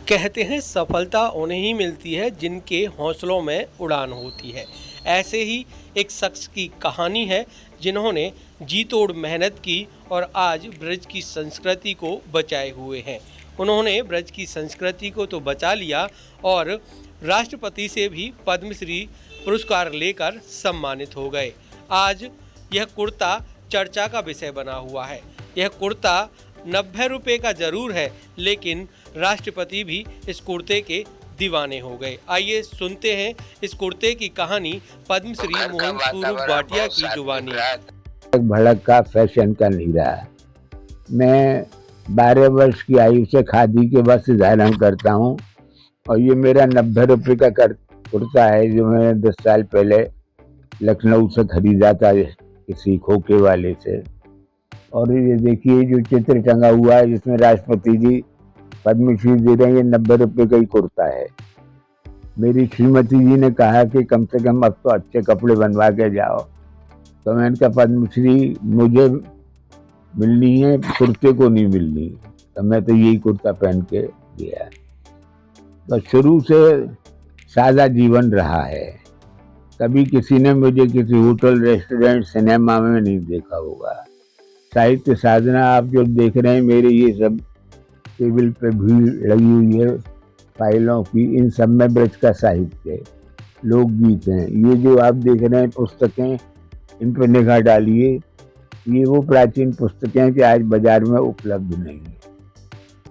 कहते हैं सफलता उन्हें ही मिलती है जिनके हौसलों में उड़ान होती है। ऐसे ही एक शख्स की कहानी है जिन्होंने जी तोड़ मेहनत की और आज ब्रज की संस्कृति को बचाए हुए हैं। उन्होंने ब्रज की संस्कृति को तो बचा लिया और राष्ट्रपति से भी पद्मश्री पुरस्कार लेकर सम्मानित हो गए। आज यह कुर्ता चर्चा का विषय बना हुआ है। यह कुर्ता 90 रुपये का जरूर है, लेकिन राष्ट्रपति भी इस कुर्ते के दीवाने हो गए। आइए सुनते हैं इस कुर्ते की कहानी पद्मश्री मोहन स्वरूप भाटिया की जुबानी। भड़क का फैशन का नहीं रहा। मैं 12 वर्ष की आयु से खादी के वस्त्र धारण करता हूँ और ये मेरा 90 रुपये का कुर्ता है जो मैंने 10 साल पहले लखनऊ से खरीदा था किसी खोखे वाले से। और ये देखिए जो चित्र टंगा हुआ है जिसमें राष्ट्रपति जी पद्मश्री दे रहे हैं, ये 90 रुपये का ही कुर्ता है। मेरी श्रीमती जी ने कहा कि कम से कम अब तो अच्छे कपड़े बनवा के जाओ, तो मैंने कहा पद्मश्री मुझे मिलनी है, कुर्ते को नहीं मिलनी, तो मैं तो यही कुर्ता पहन के गया। तो शुरू से सादा जीवन रहा है। कभी किसी ने मुझे किसी होटल, रेस्टोरेंट, सिनेमा में नहीं देखा होगा। साहित्य साधना आप जो देख रहे हैं, मेरे ये सब टेबल पे भीड़ लगी हुई है फाइलों की, इन सब में ब्रज का साहित्य, लोकगीत हैं। ये जो आप देख रहे हैं पुस्तकें, इन पर निगाह डालिए, ये वो प्राचीन पुस्तकें हैं कि आज बाजार में उपलब्ध नहीं है।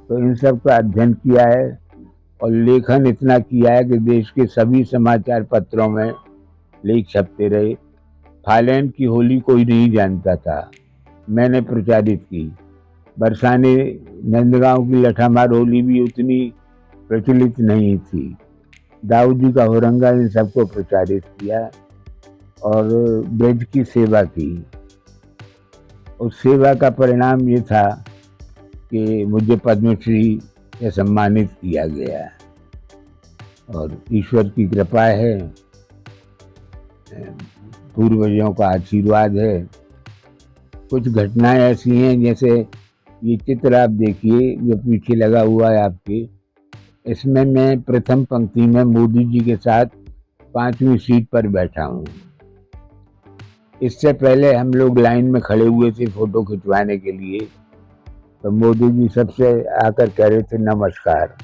तो इन सब का अध्ययन किया है और लेखन इतना किया है कि देश के सभी समाचार पत्रों में लेख छपते रहे। फालैंड की होली कोई नहीं जानता था, मैंने प्रचारित की। बरसाने नंदगांव की लठामार होली भी उतनी प्रचलित नहीं थी। दाऊद जी का होरंगा, इन सबको प्रचारित किया और ब्रज की सेवा की। उस सेवा का परिणाम ये था कि मुझे पद्मश्री से सम्मानित किया गया और ईश्वर की कृपा है, पूर्वजों का आशीर्वाद है। कुछ घटनाएं ऐसी हैं, जैसे ये चित्र आप देखिए जो पीछे लगा हुआ है आपके, इसमें मैं प्रथम पंक्ति में मोदी जी के साथ 5वीं सीट पर बैठा हूँ। इससे पहले हम लोग लाइन में खड़े हुए थे फोटो खिंचवाने के लिए, तो मोदी जी सबसे आकर कह रहे थे नमस्कार।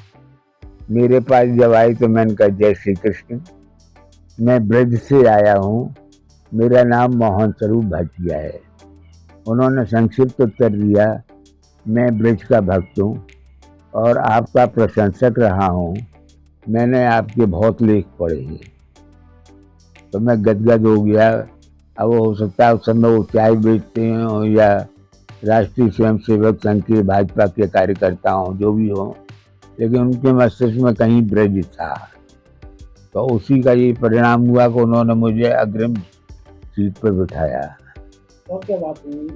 मेरे पास जब आए तो मैंने कहा जय श्री कृष्ण, मैं ब्रज से आया हूँ, मेरा नाम मोहन स्वरूप भाटिया है। उन्होंने संक्षिप्त उत्तर दिया, मैं ब्रज का भक्त हूँ और आपका प्रशंसक रहा हूँ, मैंने आपके बहुत लेख पढ़े हैं। तो मैं गदगद हो गया। अब हो सकता है उस समय वो चाय बेचते हैं या राष्ट्रीय स्वयंसेवक संघ के भाजपा के कार्यकर्ता हों, जो भी हो, लेकिन उनके मस्तिष्क में कहीं ब्रज था। तो उसी का ये परिणाम हुआ कि उन्होंने मुझे अग्रिम सीट पर बिठाया। और क्या बात हुई?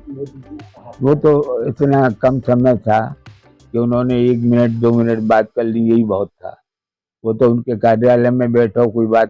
वो तो इतना कम समय था कि उन्होंने 1 मिनट 2 मिनट बात कर ली, यही बहुत था। वो तो उनके कार्यालय में बैठो, कोई बात